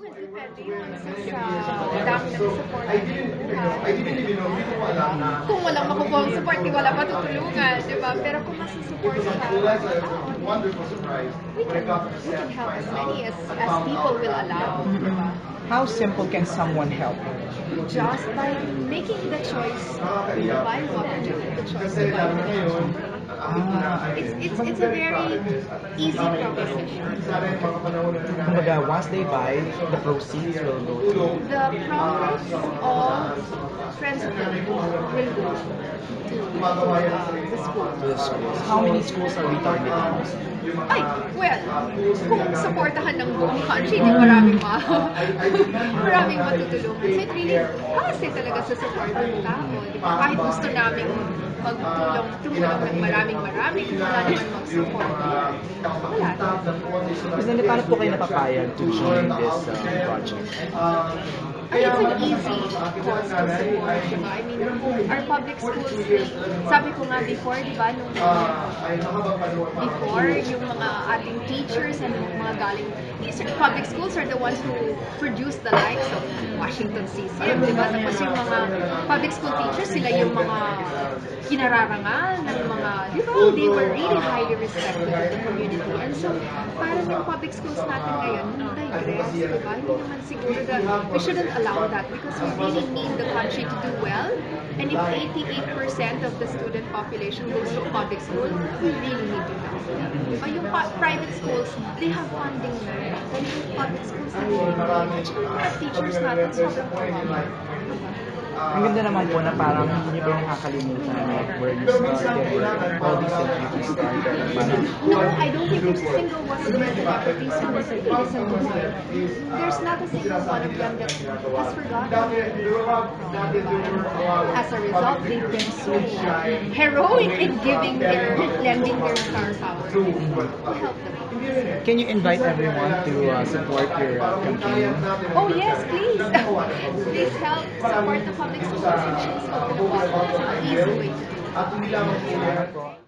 Well, depende yun sa dami ng support na nakukuha. Kung walang makukuha ang support, di wala matutulungan, di ba? Pero kung masusupport sa tao, we can help as many as people will allow, di ba? How simple can someone help? Just by making the choice to buy water, making the choice to buy medication. It's a very easy proposition. Kumbaga, once they buy, the proceeds will go to... The profits of Friends of the Poor will go to the school. How many schools are we targeting? Ay, well, kung supportahan ng buong country, di maraming maraming matutulungan. So it really kasi talaga sa support ng tao. Di ba? Kahit gusto namin tumulong ng maraming, kung wala naman mag-support. Wala. President, paano po kayo napapayag to join this project? It's an easy cause to support, diba? I mean, our public schools, sabi ko nga before, diba, before, yung mga ating teachers and yung mga galing, these public schools are the ones who produce the likes of Washington CCM, diba? Tapos yung mga public school teachers, sila yung mga kinararangal ng mga, diba? They were really highly respected in the community. And so, parang yung public schools natin ngayon, digress, diba? Hindi naman siguro that we shouldn't allow that because we really need the country to do well. And if 88% of the student population goes to public school, we really need to help them. Diba? Yung private schools, they have funding na. Pero yung public schools, they really need. At saka yung mga teachers natin, sobrang kawawa. Ang ganda naman po na parang hindi niyo ba nakakalimutan like where you started, where all these activities started. No, I don't think there's a single one of the celebrities who has really listened to me. There's not a single one of them that has forgotten where they come from. As a result, they've been so heroic in lending their star power to help them. Can you invite everyone to support your campaign? Oh yes, please. Please help support the public schools and choose Philippines. It's an easy way to do it.